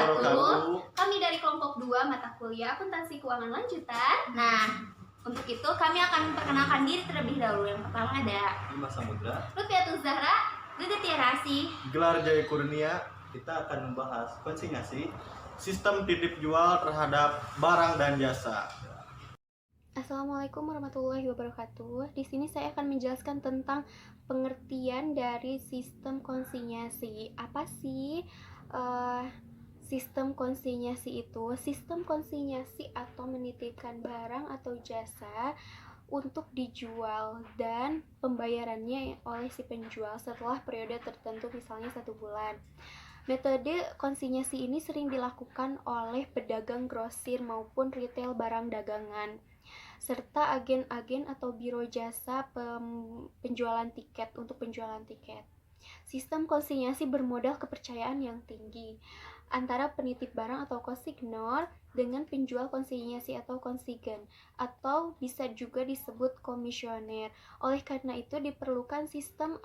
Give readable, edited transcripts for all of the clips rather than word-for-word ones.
wabarakatuh. Kami dari kelompok 2 mata kuliah Akuntansi Keuangan Lanjutan. Nah, untuk itu kami akan memperkenalkan diri terlebih dahulu. Yang pertama ada Dimas Samudra, Lutfiatul Zahra, Duda Tiarasi, Gelar Jaya Kurnia. Kita akan membahas konsinyasi, sistem titip jual terhadap barang dan jasa. Assalamualaikum warahmatullahi wabarakatuh. Di sini saya akan menjelaskan tentang pengertian dari sistem konsinyasi. Apa sih sistem konsinyasi itu? Sistem konsinyasi atau menitipkan barang atau jasa untuk dijual dan pembayarannya oleh si penjual setelah periode tertentu, misalnya 1 bulan. Metode konsinyasi ini sering dilakukan oleh pedagang grosir maupun retail barang dagangan, serta agen-agen atau biro jasa penjualan tiket untuk penjualan tiket. Sistem konsinyasi bermodal kepercayaan yang tinggi antara penitip barang atau konsignor dengan penjual konsinyasi atau konsigen, atau bisa juga disebut komisioner. Oleh karena itu diperlukan sistem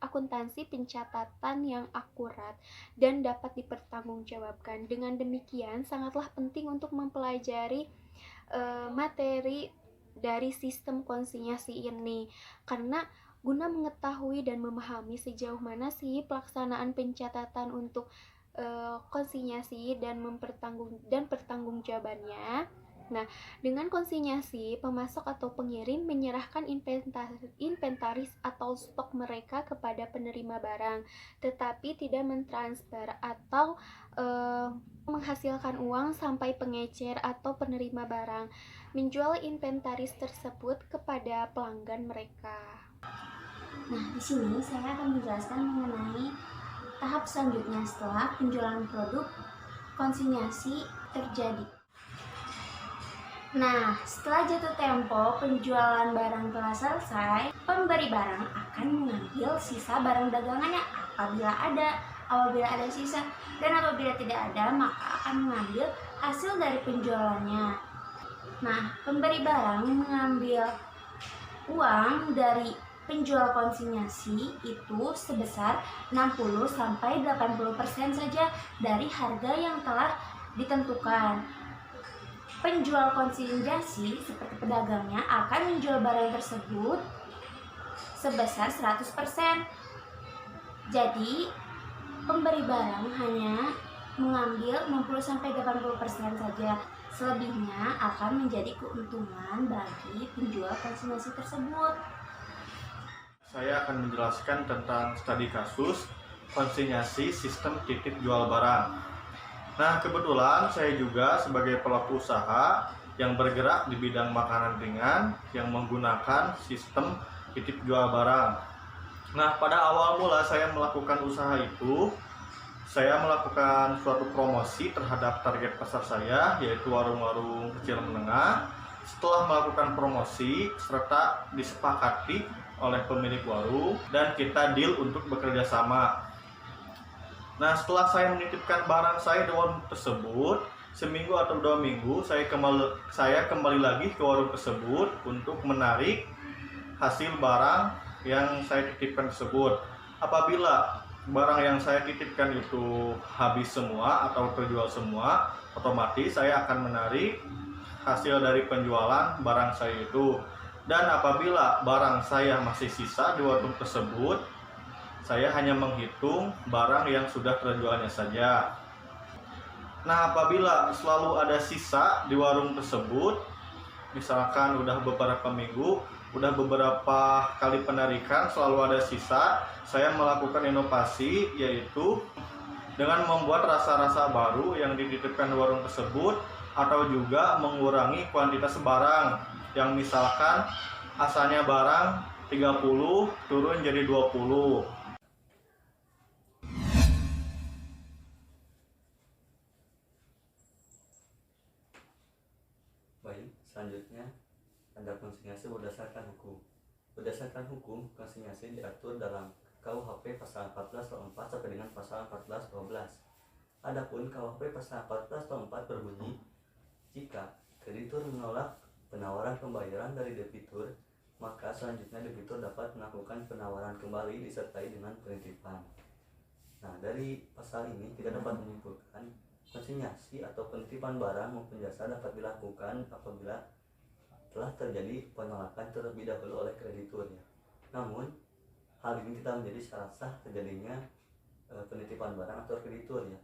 akuntansi pencatatan yang akurat dan dapat dipertanggungjawabkan. Dengan demikian sangatlah penting untuk mempelajari materi dari sistem konsinyasi ini, karena guna mengetahui dan memahami sejauh mana sih pelaksanaan pencatatan untuk konsinyasi dan pertanggungjawabannya. Nah, dengan konsinyasi, pemasok atau pengirim menyerahkan inventaris atau stok mereka kepada penerima barang, tetapi tidak mentransfer atau menghasilkan uang sampai pengecer atau penerima barang menjual inventaris tersebut kepada pelanggan mereka. Nah, di sini saya akan menjelaskan mengenai tahap selanjutnya setelah penjualan produk konsinyasi terjadi. Nah, setelah jatuh tempo penjualan barang telah selesai, pemberi barang akan mengambil sisa barang dagangannya apabila ada sisa, dan apabila tidak ada maka akan mengambil hasil dari penjualannya. Nah, pemberi barang mengambil uang dari penjual konsinyasi itu sebesar 60-80% saja dari harga yang telah ditentukan. Penjual konsinyasi seperti pedagangnya akan menjual barang tersebut sebesar 100%. Jadi, pemberi barang hanya mengambil 60-80% saja. Selebihnya akan menjadi keuntungan bagi penjual konsinyasi tersebut. Saya akan menjelaskan tentang studi kasus konsinyasi sistem titip jual barang. Nah, kebetulan saya juga sebagai pelaku usaha yang bergerak di bidang makanan ringan yang menggunakan sistem titip jual barang. Nah, pada awal mula saya melakukan usaha itu, saya melakukan suatu promosi terhadap target pasar saya, yaitu warung-warung kecil menengah. Setelah melakukan promosi serta disepakati oleh pemilik warung dan kita deal untuk bekerja sama. Nah, setelah saya menitipkan barang saya di warung tersebut, seminggu atau 2 minggu saya kembali lagi ke warung tersebut untuk menarik hasil barang yang saya titipkan tersebut. Apabila barang yang saya titipkan itu habis semua atau terjual semua, otomatis saya akan menarik hasil dari penjualan barang saya itu. Dan apabila barang saya masih sisa di warung tersebut, saya hanya menghitung barang yang sudah terjualnya saja. Nah, apabila selalu ada sisa di warung tersebut, misalkan udah beberapa minggu, udah beberapa kali penarikan selalu ada sisa, saya melakukan inovasi, yaitu dengan membuat rasa-rasa baru yang dititipkan di warung tersebut, atau juga mengurangi kuantitas barang yang misalkan asalnya barang 30 turun jadi 20. Baik, selanjutnya ada konsinyasi berdasarkan hukum. Berdasarkan hukum, konsinyasi diatur dalam KUHP pasal 14/4 sampai dengan pasal 14/12. Adapun KUHP pasal 14/4 berbunyi, jika kreditur menolak penawaran pembayaran dari debitur, maka selanjutnya debitur dapat melakukan penawaran kembali disertai dengan penitipan. Nah, dari pasal ini kita dapat menyimpulkan konsinyasi atau penitipan barang maupun jasa dapat dilakukan apabila telah terjadi penolakan terlebih dahulu oleh kreditur ya. Namun hal ini tidak menjadi syarat sah terjadinya penitipan barang atau kreditur ya.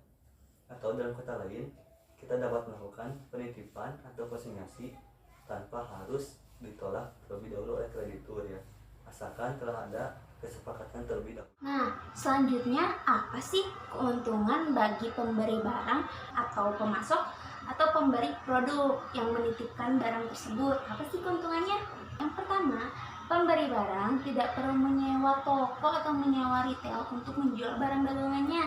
Atau dalam kata lain, kita dapat melakukan penitipan atau konsinyasi tanpa harus ditolak terlebih dahulu oleh kreditur ya, asalkan telah ada kesepakatan terlebih dahulu. Nah, selanjutnya apa sih keuntungan bagi pemberi barang atau pemasok atau pemberi produk yang menitipkan barang tersebut? Apa sih keuntungannya? Yang pertama, pemberi barang tidak perlu menyewa toko atau menyewa retail untuk menjual barang dagangannya.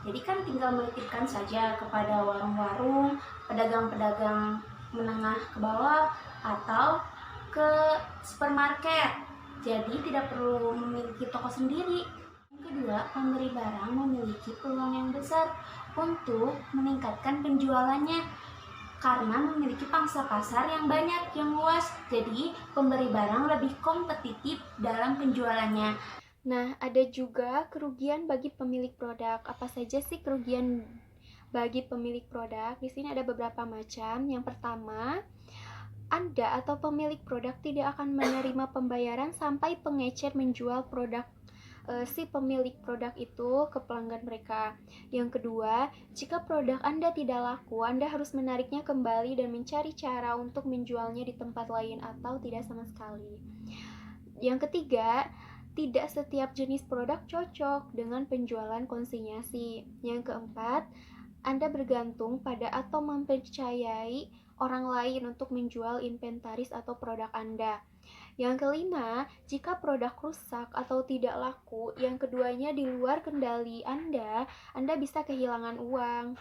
Jadi kan tinggal menitipkan saja kepada warung-warung, pedagang-pedagang menengah ke bawah, atau ke supermarket. Jadi tidak perlu memiliki toko sendiri. Yang kedua, pemberi barang memiliki peluang yang besar untuk meningkatkan penjualannya karena memiliki pangsa pasar yang banyak, yang luas. Jadi pemberi barang lebih kompetitif dalam penjualannya. Nah, ada juga kerugian bagi pemilik produk. Apa saja sih kerugian bagi pemilik produk? Di sini ada beberapa macam. Yang pertama, Anda atau pemilik produk tidak akan menerima pembayaran sampai pengecer menjual produk si pemilik produk itu ke pelanggan mereka. Yang kedua, jika produk Anda tidak laku, Anda harus menariknya kembali dan mencari cara untuk menjualnya di tempat lain atau tidak sama sekali. Yang ketiga, tidak setiap jenis produk cocok dengan penjualan konsinyasi. Yang keempat, Anda bergantung pada atau mempercayai orang lain untuk menjual inventaris atau produk Anda. Yang kelima, jika produk rusak atau tidak laku, yang keduanya di luar kendali Anda bisa kehilangan uang.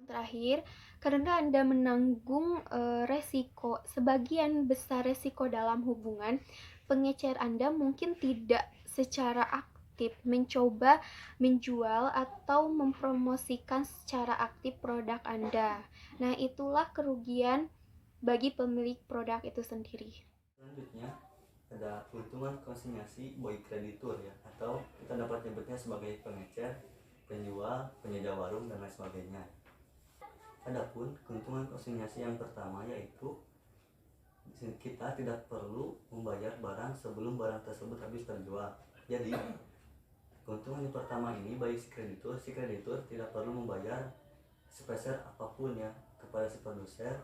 Terakhir, karena Anda menanggung resiko, sebagian besar resiko dalam hubungan, pengecer Anda mungkin tidak secara aktif mencoba menjual atau mempromosikan secara aktif produk Anda. Nah, itulah kerugian bagi pemilik produk itu sendiri. Selanjutnya ada keuntungan konsinyasi bagi kreditur ya, atau kita dapat menyebutnya sebagai pengecer, penjual, penyedia warung dan lain sebagainya. Adapun keuntungan konsinyasi yang pertama yaitu kita tidak perlu membayar barang sebelum barang tersebut habis terjual. Jadi keuntungan yang pertama ini bagi si kreditur tidak perlu membayar sepeser apapun ya kepada si produsen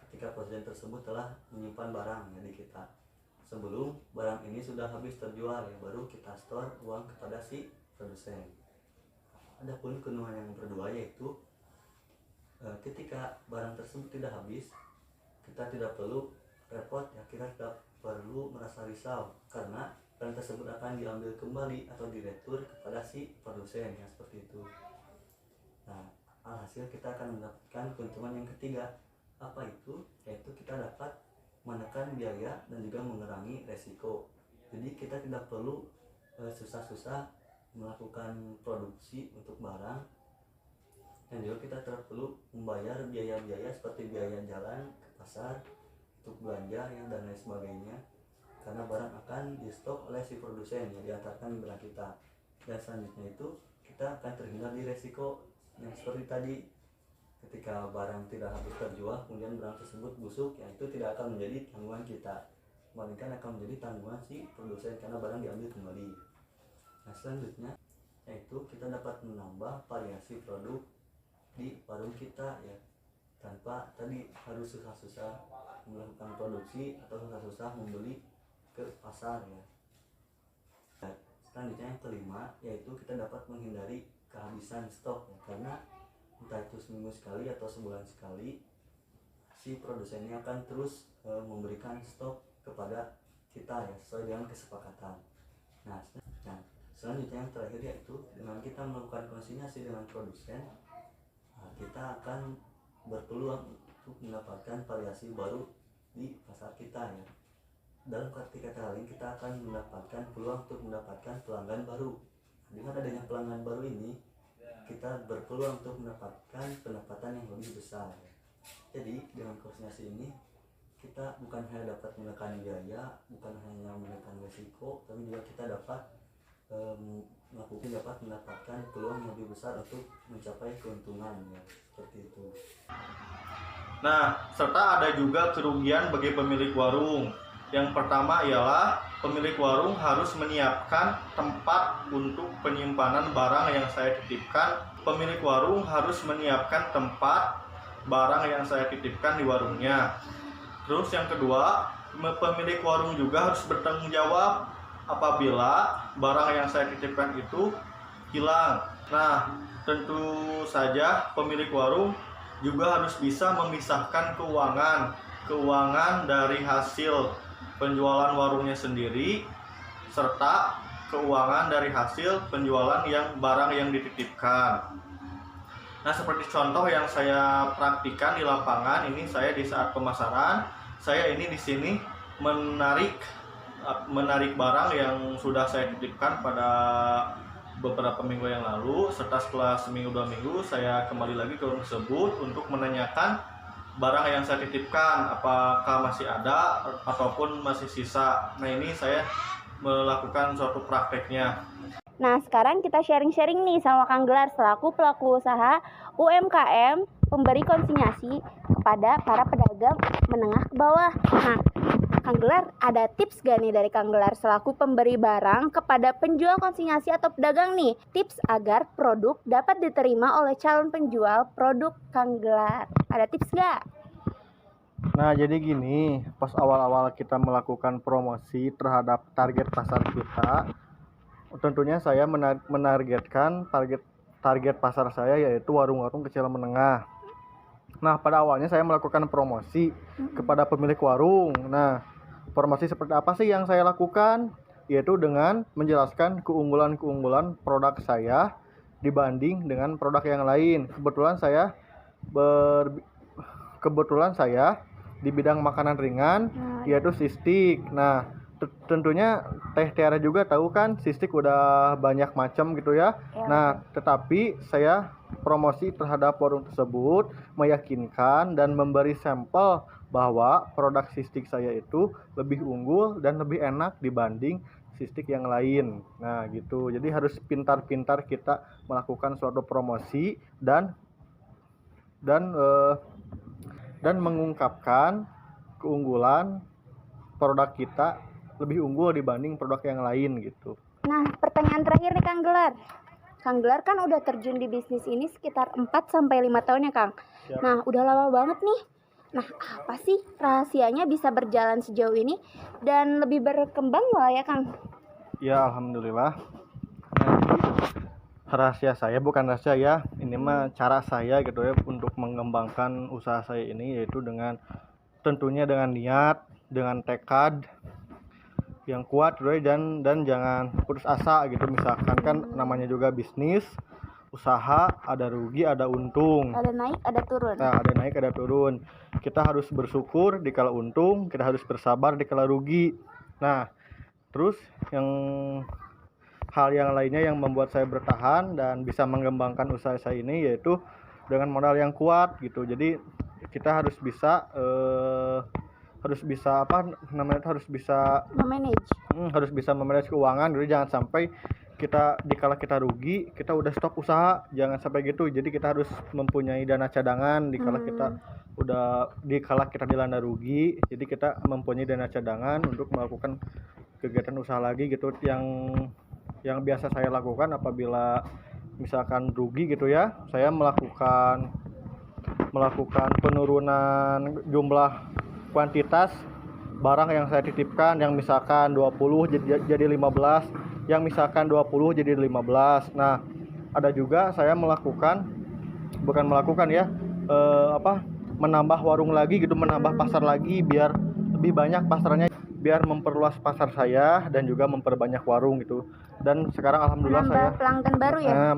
ketika produsen tersebut telah menyimpan barang ya di kita sebelum barang ini sudah habis terjual ya, baru kita store uang kepada si produsen. Adapun keuntungan yang kedua yaitu ketika barang tersebut tidak habis, kita tidak perlu repot ya, kita tidak perlu merasa risau karena barang tersebut akan diambil kembali atau diretur kepada si produsen ya, seperti itu. Nah, alhasil kita akan mendapatkan keuntungan yang ketiga. Apa itu? Yaitu kita dapat menekan biaya dan juga mengurangi resiko. Jadi kita tidak perlu susah-susah melakukan produksi untuk barang, dan juga kita tidak perlu membayar biaya-biaya seperti biaya jalan ke pasar untuk belanja ya, dan lain sebagainya, karena barang akan di stok oleh si produsen yang diantarkan ke barang kita. Dan selanjutnya itu kita akan terhindar di resiko yang seperti tadi, ketika barang tidak habis terjual kemudian barang tersebut busuk ya, itu tidak akan menjadi tanggungan kita, melainkan akan menjadi tanggungan si produsen karena barang diambil kembali. Nah, selanjutnya yaitu kita dapat menambah variasi produk di warung kita ya, tanpa tadi harus susah-susah melakukan produksi atau susah-susah membeli ke pasar ya. Dan selanjutnya yang kelima yaitu kita dapat menghindari kehabisan stok ya, karena entah itu seminggu sekali atau sebulan sekali si produsennya akan terus memberikan stok kepada kita ya, sesuai dengan kesepakatan. Nah, selanjutnya yang terakhir yaitu dengan kita melakukan konsinyasi dengan produsen, kita akan berpeluang untuk mendapatkan variasi baru di pasar kita ya. Dalam kata lain kita akan mendapatkan peluang untuk mendapatkan pelanggan baru. Dengan adanya pelanggan baru ini kita berpeluang untuk mendapatkan pendapatan yang lebih besar ya. Jadi dengan konsinyasi ini kita bukan hanya dapat menekan biaya, bukan hanya menekan risiko, tapi juga kita dapat melakukan dapat mendapatkan peluang yang lebih besar untuk mencapai keuntungan ya, seperti itu. Nah, serta ada juga kerugian bagi pemilik warung. Yang pertama ialah pemilik warung harus menyiapkan tempat untuk penyimpanan barang yang saya titipkan. Pemilik warung harus menyiapkan tempat barang yang saya titipkan di warungnya. Terus yang kedua, pemilik warung juga harus bertanggung jawab apabila barang yang saya titipkan itu hilang. Nah, tentu saja pemilik warung juga harus bisa memisahkan keuangan dari hasil penjualan warungnya sendiri serta keuangan dari hasil penjualan barang yang dititipkan. Nah, seperti contoh yang saya praktikkan di lapangan ini, saya di saat pemasaran, saya ini di sini menarik barang yang sudah saya titipkan pada beberapa minggu yang lalu, serta setelah seminggu 2 minggu saya kembali lagi ke warung tersebut untuk menanyakan barang yang saya titipkan apakah masih ada ataupun masih sisa. Nah, ini saya melakukan suatu prakteknya. Nah, sekarang kita sharing-sharing nih sama Kang Gelar selaku pelaku usaha UMKM pemberi konsinyasi kepada para pedagang menengah ke bawah. Nah, Kang Gelar, ada tips gak nih dari Kang Gelar selaku pemberi barang kepada penjual konsinyasi atau pedagang nih? Tips agar produk dapat diterima oleh calon penjual produk Kang Gelar. Ada tips gak? Nah, jadi gini, pas awal-awal kita melakukan promosi terhadap target pasar kita, tentunya saya menargetkan target pasar saya yaitu warung-warung kecil menengah. Nah, pada awalnya saya melakukan promosi kepada pemilik warung. Nah, promosi seperti apa sih yang saya lakukan? Yaitu dengan menjelaskan keunggulan-keunggulan produk saya dibanding dengan produk yang lain. Kebetulan saya di bidang makanan ringan, yaitu sistik. Nah, tentunya Teh Tiara juga tahu kan, sistik udah banyak macam gitu ya. Nah, tetapi saya promosi terhadap warung tersebut meyakinkan dan memberi sampel bahwa produk sistik saya itu lebih unggul dan lebih enak dibanding sistik yang lain. Nah, gitu. Jadi harus pintar-pintar kita melakukan suatu promosi dan mengungkapkan keunggulan produk kita lebih unggul dibanding produk yang lain gitu. Nah, pertanyaan terakhir nih Kang Gelar. Kang Gelar kan udah terjun di bisnis ini sekitar 4-5 tahun ya Kang. Siap. Nah, udah lama banget nih. Nah, apa sih rahasianya bisa berjalan sejauh ini dan lebih berkembang lah ya Kang? Ya, alhamdulillah. Nah, rahasia saya bukan rahasia ya, ini mah cara saya gitu ya untuk mengembangkan usaha saya ini, yaitu tentunya dengan niat, dengan tekad yang kuat gitu ya, dan jangan putus asa gitu. Misalkan kan namanya juga bisnis, usaha, ada rugi ada untung, Ada naik ada turun. nah ada naik ada turun. Kita harus bersyukur di kala untung, kita harus bersabar di kala rugi. Nah, terus hal yang lainnya yang membuat saya bertahan dan bisa mengembangkan usaha saya ini yaitu dengan modal yang kuat gitu. Jadi kita harus bisa memanage keuangan. Jadi jangan sampai dikala kita rugi kita udah stop usaha, jangan sampai gitu. Jadi kita harus mempunyai dana cadangan dikala kita dilanda rugi. Jadi kita mempunyai dana cadangan untuk melakukan kegiatan usaha lagi gitu. Yang biasa saya lakukan apabila misalkan rugi gitu ya, saya melakukan penurunan jumlah kuantitas barang yang saya titipkan, yang misalkan 20 jadi 15, yang misalkan 20 jadi 15. Nah, ada juga saya menambah warung lagi gitu, menambah pasar lagi biar lebih banyak pasarnya, biar memperluas pasar saya dan juga memperbanyak warung gitu. Dan sekarang alhamdulillah menambah pelanggan baru ya?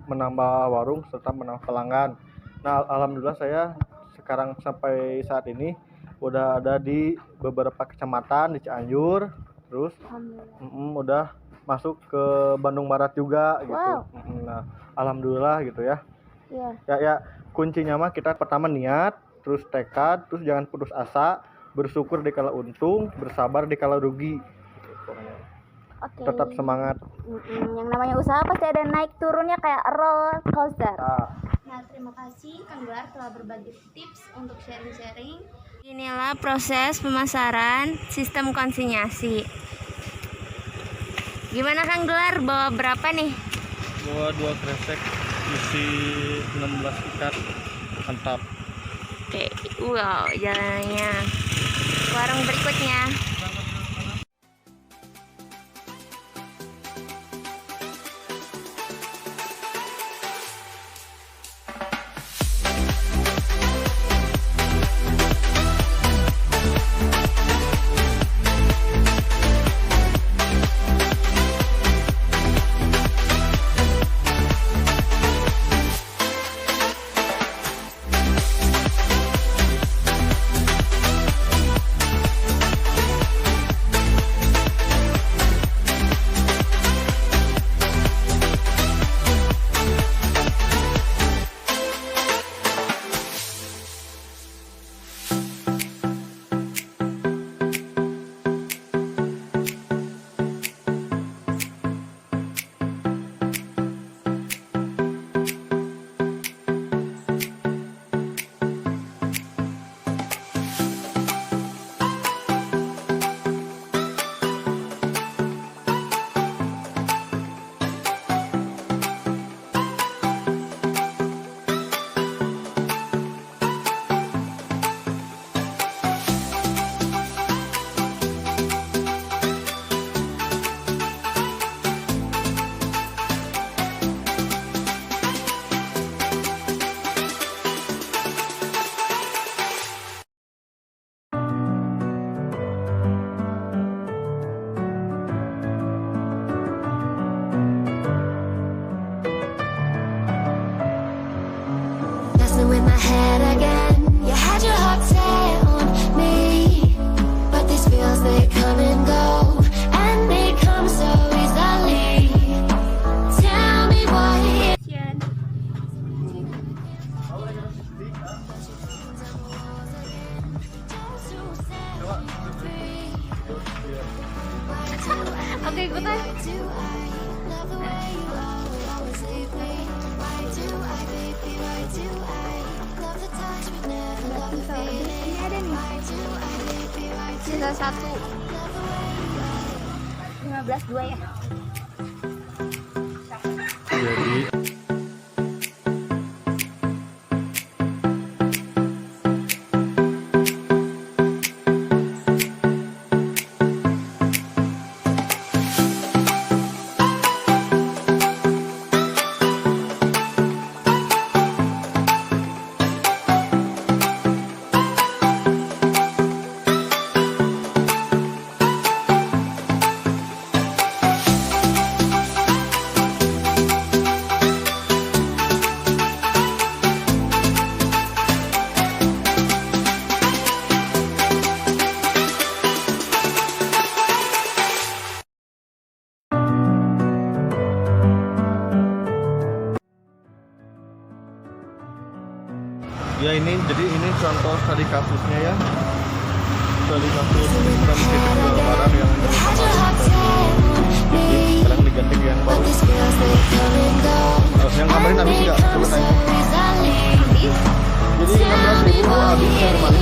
Menambah warung serta menambah pelanggan. Nah, alhamdulillah saya sekarang sampai saat ini udah ada di beberapa kecamatan di Cianjur, terus udah masuk ke Bandung Barat juga gitu. Wow. Nah, alhamdulillah gitu ya. Iya. Ya, kuncinya mah kita pertama niat, terus tekad, terus jangan putus asa, bersyukur di kala untung, bersabar di kala rugi. Oke. tetap semangat. Yang namanya usaha pasti ada naik turunnya kayak roller coaster. Nah, terima kasih Kang Gelar telah berbagi tips untuk sharing-sharing. Inilah proses pemasaran sistem konsinyasi. Gimana Kang Gelar, bawa berapa nih? Bawa 2 kresek isi 16 ikat, mantap. Oke, wow, jalannya. Warung berikutnya. Messing with my head again. You had your heart set on me, but these feels they come and go, and they come so easily. Tell me why. Oke, ikutan. Ini ada nih. Sisa 1. 15-2 ya. Jadi ya ini contoh studi kasusnya ya. Studi kasus sistem titik jual barang yang sekarang diganti yang baru. Yang kemarin habis nggak? Coba tanya. Jadi 16.000 habis normal.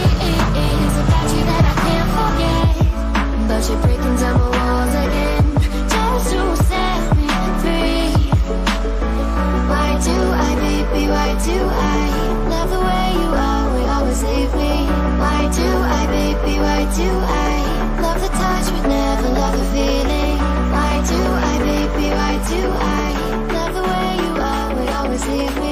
But you're breaking down my walls again, just to set me free. Why do I, baby, why do I love the way you always leave me? Why do I, baby, why do I love the touch but never love the feeling? Why do I, baby, why do I love the way you always leave me?